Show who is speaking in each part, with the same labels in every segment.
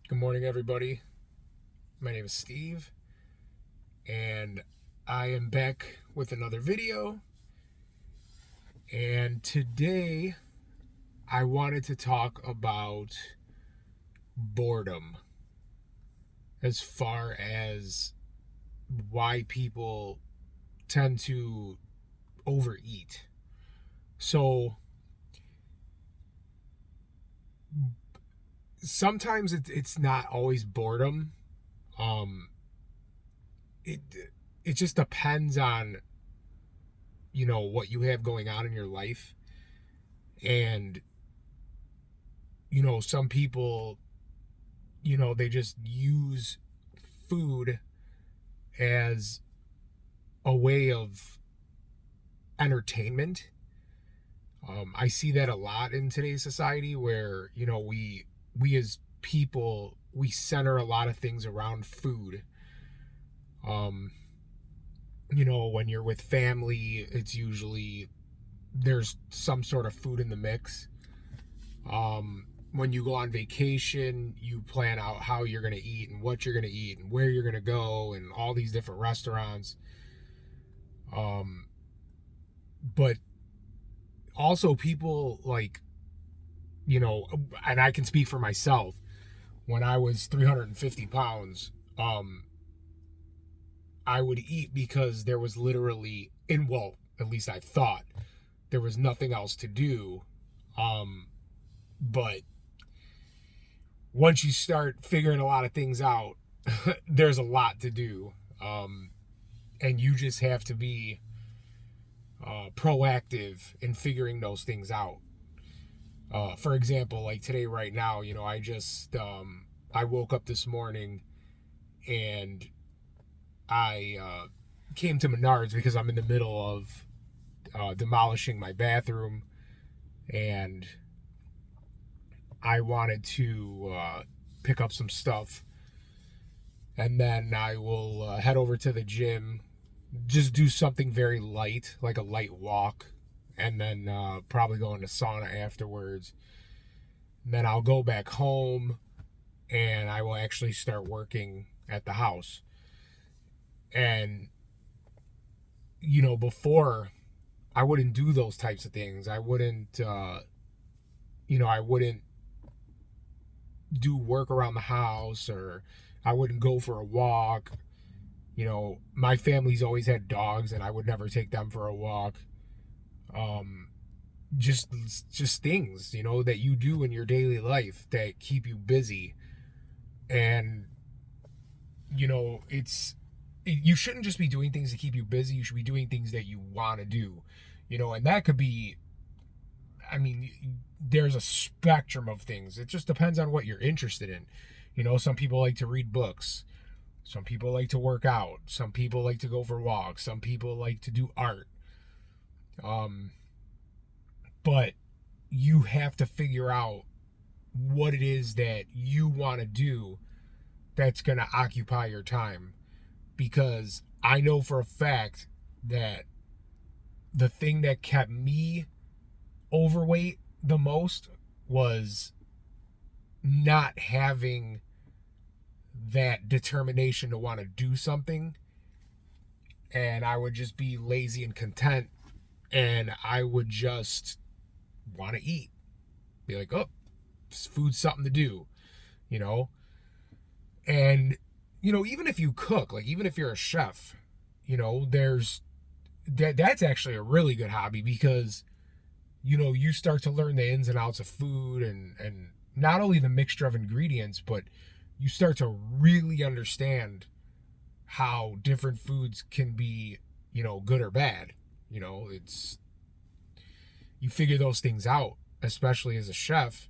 Speaker 1: Good morning, everybody. My name is Steve, and I am back with another video. And today, I wanted to talk about boredom as far as why people tend to overeat. So, sometimes it's not always boredom. Um, it it just depends on what you have going on in your life. And some people, they just use food as a way of entertainment. I see that a lot in today's society where we as people, we center a lot of things around food. um when you're with family, it's usually there's some sort of food in the mix. When you go on vacation, you plan out how you're going to eat and what you're going to eat and where you're going to go and all these different restaurants. um but also people, like, and I can speak for myself. When I was 350 pounds, I would eat because there was literally, in well, at least I thought there was nothing else to do. But once you start figuring a lot of things out, there's a lot to do. And you just have to be proactive in figuring those things out. For example, like today, right now, I woke up this morning and I came to Menards because I'm in the middle of demolishing my bathroom, and I wanted to pick up some stuff, and then I will head over to the gym, just do something very light, like a light walk, and then probably go into sauna afterwards. And then I'll go back home and I will actually start working at the house. And before, I wouldn't do those types of things. I wouldn't do work around the house, or I wouldn't go for a walk. My family's always had dogs and I would never take them for a walk. um just just things, that you do in your daily life that keep you busy. And you shouldn't just be doing things to keep you busy. You should be doing things that you want to do. And that could be, I mean, there's a spectrum of things. It just depends on what you're interested in. Some people like to read books, some people like to work out, some people like to go for walks, some people like to do art. um but you have to figure out what it is that you want to do that's going to occupy your time. Because I know for a fact that the thing that kept me overweight the most was not having that determination to want to do something. And I would just be lazy and content, and I would just want to eat. Be like, oh, food's something to do, you know? And, even if you cook, like, even if you're a chef, there's that's actually a really good hobby, because you start to learn the ins and outs of food, and not only the mixture of ingredients, but you start to really understand how different foods can be, good or bad. It's you figure those things out, especially as a chef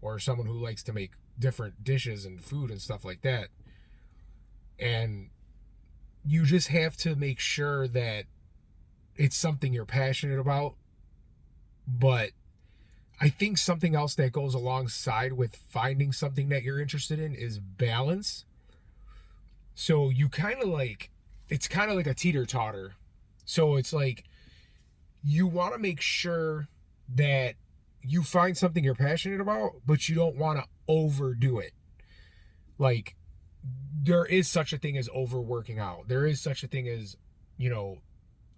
Speaker 1: or someone who likes to make different dishes and food and stuff like that. And you just have to make sure that it's something you're passionate about. But I think something else that goes alongside with finding something that you're interested in is balance. So you kind of like, it's kind of like a teeter-totter. So it's like, you want to make sure that you find something you're passionate about, but you don't want to overdo it. Like, there is such a thing as overworking out. There is such a thing as, you know,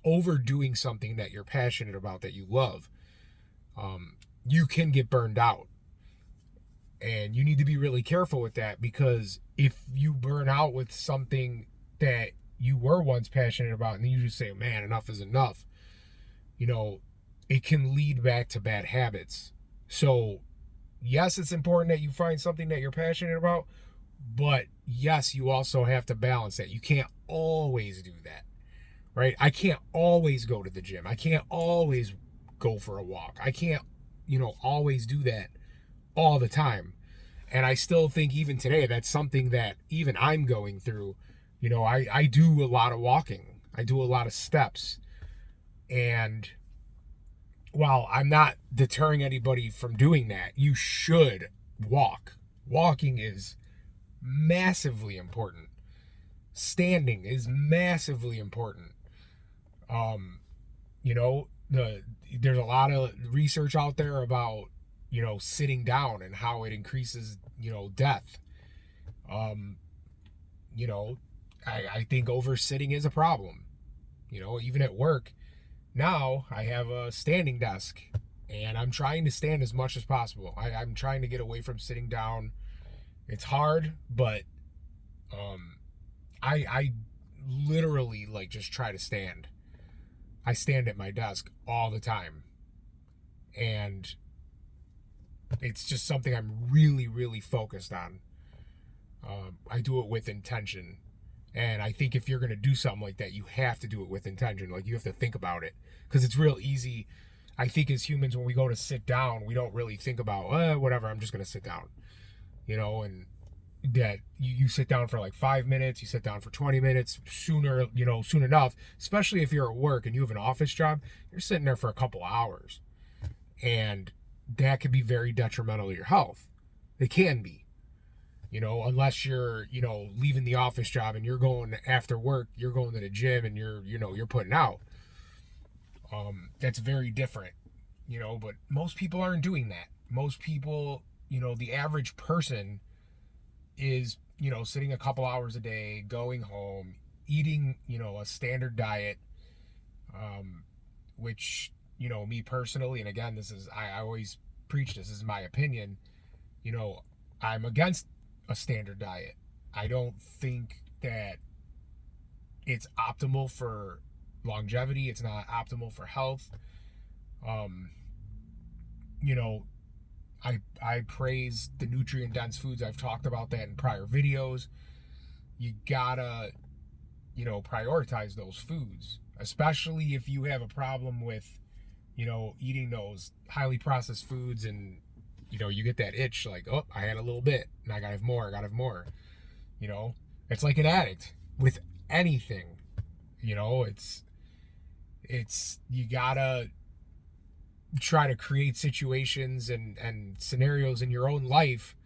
Speaker 1: overdoing something that you're passionate about, that you love. You can get burned out. And you need to be really careful with that, because if you burn out with something that you were once passionate about, and then you just say, man, enough is enough, you know, it can lead back to bad habits. So, yes, it's important that you find something that you're passionate about, but yes, you also have to balance that. You can't always do that, right? I can't always go to the gym. I can't always go for a walk. I can't, always do that all the time. And I still think even today, that's something that even I'm going through. I do a lot of walking. I do a lot of steps. And while I'm not deterring anybody from doing that, you should walk. Walking is massively important. Standing is massively important. There's a lot of research out there about, sitting down and how it increases, death. I think oversitting is a problem. Even at work, now I have a standing desk, and I'm trying to stand as much as possible. I'm trying to get away from sitting down. It's hard, but I literally just try to stand. I stand at my desk all the time, and it's just something I'm really, really focused on. I do it with intention, and I think if you're going to do something like that, you have to do it with intention. You have to think about it, because it's real easy. I think as humans, when we go to sit down, we don't really think about, whatever, I'm just going to sit down, and that you sit down for 5 minutes, you sit down for 20 minutes, soon enough, especially if you're at work and you have an office job, you're sitting there for a couple hours, and that could be very detrimental to your health. It can be, unless you're, leaving the office job and you're going after work, you're going to the gym and you're putting out. That's very different, but most people aren't doing that. Most people, the average person is, sitting a couple hours a day, going home, eating, a standard diet, which, me personally, and again, I always preach this is my opinion, I'm against a standard diet. I don't think that it's optimal for longevity. It's not optimal for health. I praise the nutrient dense foods. I've talked about that in prior videos. You gotta, prioritize those foods, especially if you have a problem with, eating those highly processed foods, and, you get that itch, oh, I had a little bit and I gotta have more. It's like an addict with anything, it's, you gotta try to create situations and scenarios in your own life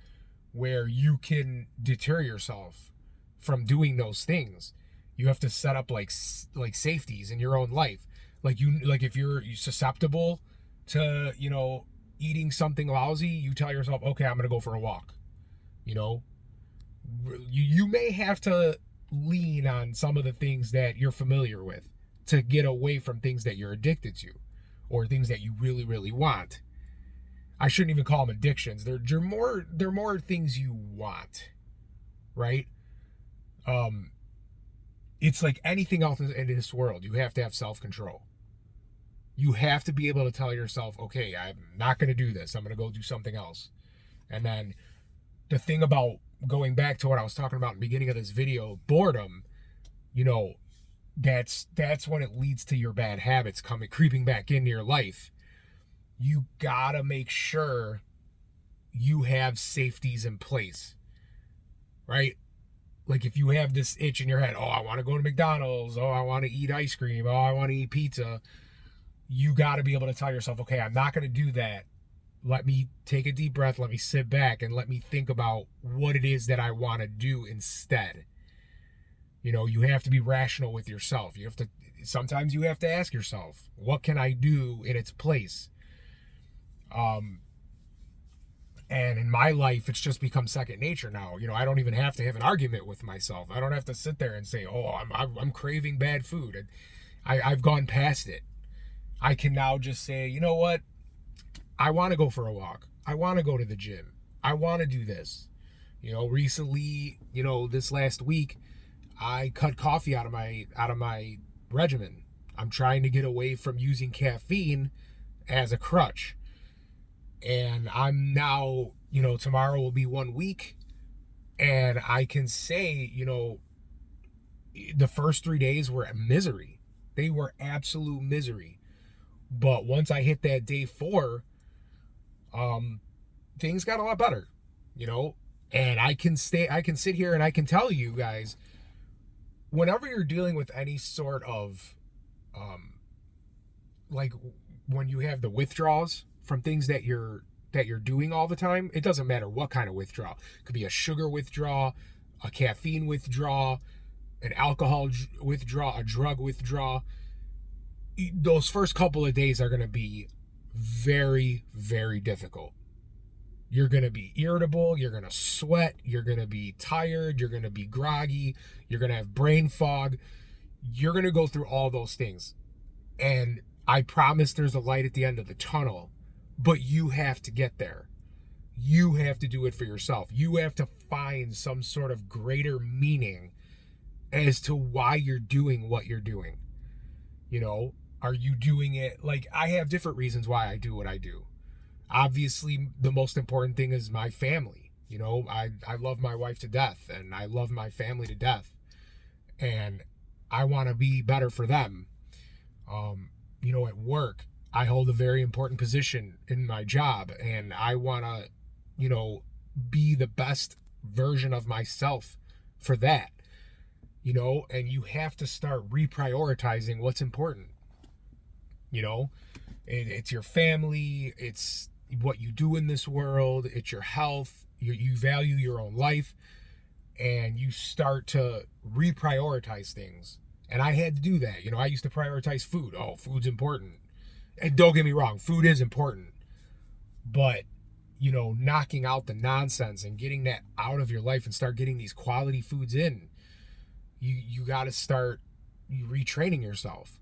Speaker 1: where you can deter yourself from doing those things. You have to set up like safeties in your own life. If you're susceptible to, eating something lousy, you tell yourself, okay, I'm going to go for a walk. You may have to lean on some of the things that you're familiar with to get away from things that you're addicted to, or things that you really, really want. I shouldn't even call them addictions. They're more things you want, right? It's like anything else in this world. You have to have self-control. You have to be able to tell yourself, okay, I'm not going to do this. I'm going to go do something else. And then the thing about going back to what I was talking about in the beginning of this video, boredom, that's when it leads to your bad habits creeping back into your life. You gotta make sure you have safeties in place, right? If you have this itch in your head, oh, I want to go to McDonald's, oh, I want to eat ice cream, oh, I want to eat pizza, you got to be able to tell yourself, okay, I'm not going to do that. Let me take a deep breath, let me sit back, and let me think about what it is that I want to do instead. You have to be rational with yourself. Sometimes you have to ask yourself, what can I do in its place? And in my life, it's just become second nature now. I don't even have to have an argument with myself. I don't have to sit there and say, "Oh, I'm craving bad food." I've gone past it. I can now just say, you know what? I want to go for a walk. I want to go to the gym. I want to do this. Recently, this last week, I cut coffee out of my regimen. I'm trying to get away from using caffeine as a crutch. And I'm now, tomorrow will be 1 week. And I can say, the first 3 days were misery. They were absolute misery. But once I hit that day 4, things got a lot better, and I can sit here and I can tell you guys, whenever you're dealing with any sort of, like when you have the withdrawals from things that you're doing all the time, it doesn't matter what kind of withdrawal. It could be a sugar withdrawal, a caffeine withdrawal, an alcohol withdrawal, a drug withdrawal. Those first couple of days are going to be very, very difficult. You're going to be irritable, you're going to sweat, you're going to be tired, you're going to be groggy, you're going to have brain fog. You're going to go through all those things. And I promise there's a light at the end of the tunnel, but you have to get there. You have to do it for yourself. You have to find some sort of greater meaning as to why you're doing what you're doing. Are you doing it? Like, I have different reasons why I do what I do. Obviously, the most important thing is my family. I love my wife to death, and I love my family to death. And I want to be better for them. At work, I hold a very important position in my job, and I want to, be the best version of myself for that. And you have to start reprioritizing what's important. It's your family, it's what you do in this world, it's your health, you value your own life, and you start to reprioritize things. And I had to do that. I used to prioritize food. Oh, food's important. And don't get me wrong, food is important. But, knocking out the nonsense and getting that out of your life and start getting these quality foods in, you got to start retraining yourself.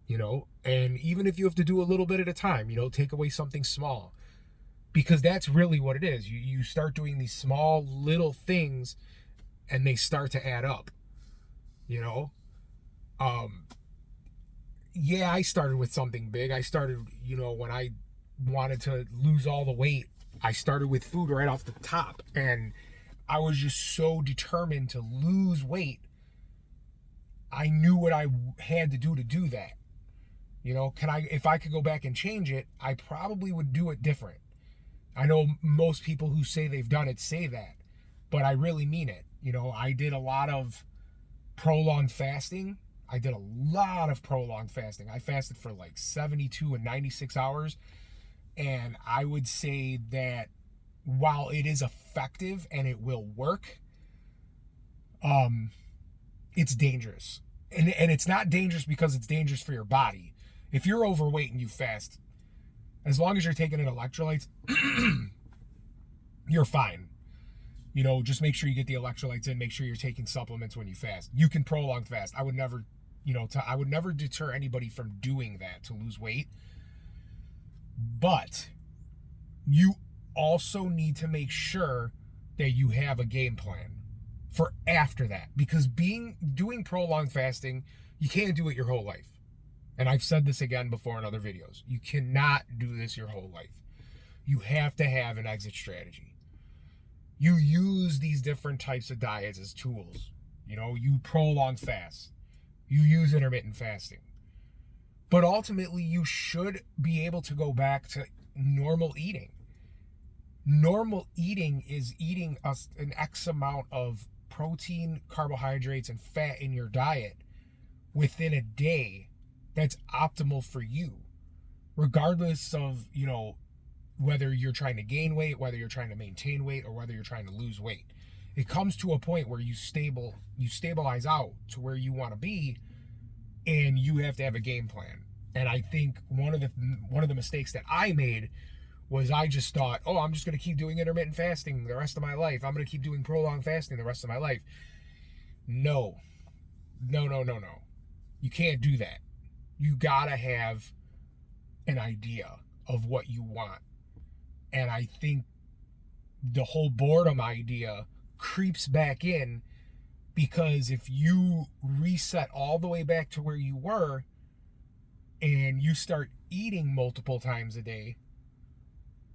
Speaker 1: And even if you have to do a little bit at a time, take away something small, because that's really what it is. You start doing these small little things and they start to add up, yeah, I started with something big. I started, when I wanted to lose all the weight, I started with food right off the top, and I was just so determined to lose weight. I knew what I had to do that. If I could go back and change it, I probably would do it different. I know most people who say they've done it say that, but I really mean it. I did a lot of prolonged fasting. I fasted for like 72 and 96 hours. And I would say that while it is effective and it will work, it's dangerous. And it's not dangerous because it's dangerous for your body. If you're overweight and you fast, as long as you're taking in electrolytes, you're fine. Just make sure you get the electrolytes in. Make sure you're taking supplements when you fast. You can prolong fast. I would never, I would never deter anybody from doing that to lose weight. But you also need to make sure that you have a game plan for after that. Because doing prolonged fasting, you can't do it your whole life. And I've said this again before in other videos. You cannot do this your whole life. You have to have an exit strategy. You use these different types of diets as tools. You prolong fast. You use intermittent fasting. But ultimately, you should be able to go back to normal eating. Normal eating is eating an X amount of protein, carbohydrates, and fat in your diet within a day that's optimal for you, regardless of, whether you're trying to gain weight, whether you're trying to maintain weight, or whether you're trying to lose weight. It comes to a point where you stabilize out to where you want to be, and you have to have a game plan. And I think one of the mistakes that I made was I just thought, oh, I'm just going to keep doing intermittent fasting the rest of my life. I'm going to keep doing prolonged fasting the rest of my life. No. No, no, no, no. You can't do that. You got to have an idea of what you want. And I think the whole boredom idea creeps back in, because if you reset all the way back to where you were and you start eating multiple times a day,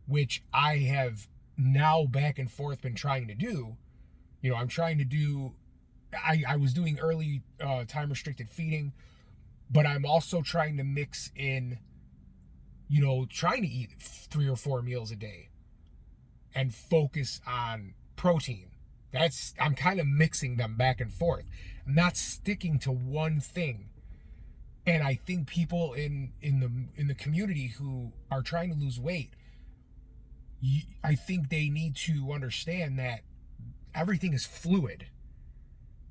Speaker 1: which I have now back and forth been trying to do, I'm trying to do, I was doing early time restricted feeding, but I'm also trying to mix in, trying to eat 3 or 4 meals a day and focus on protein. I'm kind of mixing them back and forth. I'm not sticking to one thing. And I think people in the community who are trying to lose weight, I think they need to understand that everything is fluid,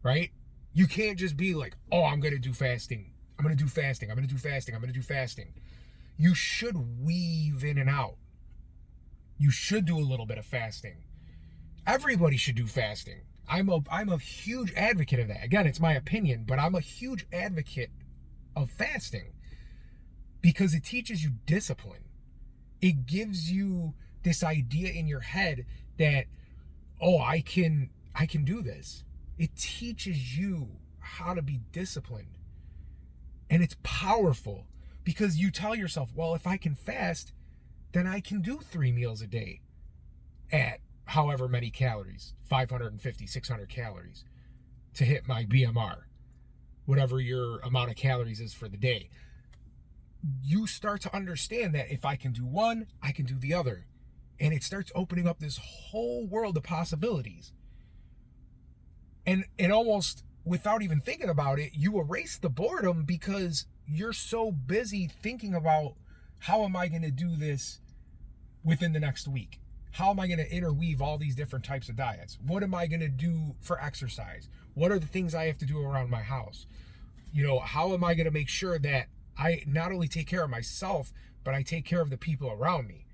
Speaker 1: right? You can't just be like, oh, I'm going to do fasting. I'm going to do fasting. I'm going to do fasting. I'm going to do fasting. You should weave in and out. You should do a little bit of fasting. Everybody should do fasting. I'm a huge advocate of that. Again, it's my opinion, but I'm a huge advocate of fasting because it teaches you discipline. It gives you this idea in your head that, oh, I can do this. It teaches you how to be disciplined. And it's powerful because you tell yourself, well, if I can fast, then I can do 3 meals a day at however many calories, 550, 600 calories to hit my BMR, whatever your amount of calories is for the day. You start to understand that if I can do one, I can do the other. And it starts opening up this whole world of possibilities. And almost without even thinking about it, you erase the boredom because you're so busy thinking about, how am I going to do this within the next week? How am I going to interweave all these different types of diets? What am I going to do for exercise? What are the things I have to do around my house? How am I going to make sure that I not only take care of myself, but I take care of the people around me?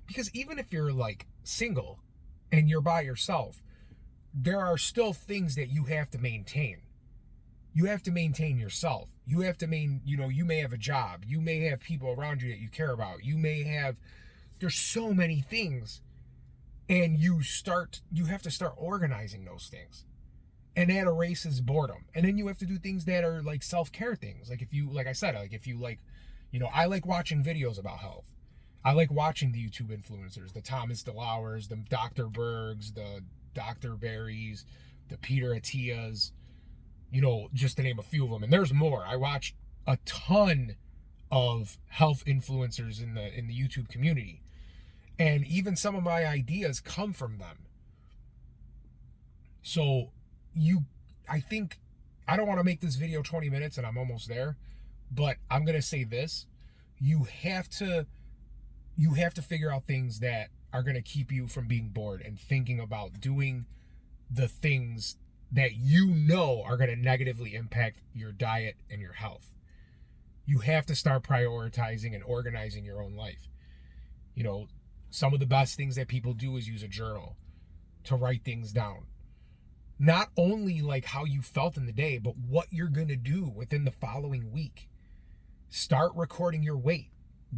Speaker 1: Because even if you're like single and you're by yourself, there are still things that you have to maintain. You have to maintain yourself. You have to you may have a job. You may have people around you that you care about. There's so many things. And you have to start organizing those things. And that erases boredom. And then you have to do things that are like self-care things. Like I like watching videos about health. I like watching the YouTube influencers, the Thomas DeLauers, the Dr. Bergs, the Dr. Berries, the Peter Attias, just to name a few of them. And there's more. I watch a ton of health influencers in the YouTube community. And even some of my ideas come from them. So I think, I don't want to make this video 20 minutes and I'm almost there, but I'm going to say this. You have to figure out things that are going to keep you from being bored and thinking about doing the things that are going to negatively impact your diet and your health. You have to start prioritizing and organizing your own life. Some of the best things that people do is use a journal to write things down. Not only like how you felt in the day, but what you're going to do within the following week. Start recording your weight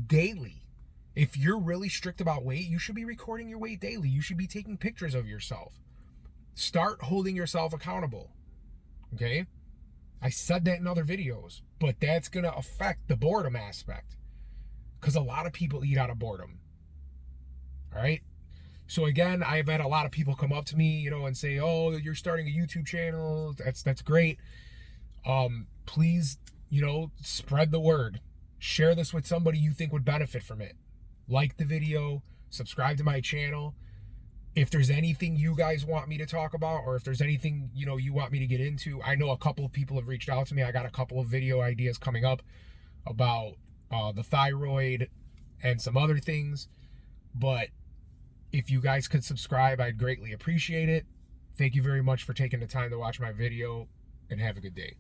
Speaker 1: daily. If you're really strict about weight, you should be recording your weight daily. You should be taking pictures of yourself. Start holding yourself accountable. Okay? I said that in other videos, but that's going to affect the boredom aspect. Because a lot of people eat out of boredom. All right? So again, I've had a lot of people come up to me, and say, oh, you're starting a YouTube channel. That's great. Please, spread the word. Share this with somebody you think would benefit from it. Like the video, subscribe to my channel. If there's anything you guys want me to talk about, or if there's anything, you want me to get into, I know a couple of people have reached out to me. I got a couple of video ideas coming up about the thyroid and some other things. But if you guys could subscribe, I'd greatly appreciate it. Thank you very much for taking the time to watch my video, and have a good day.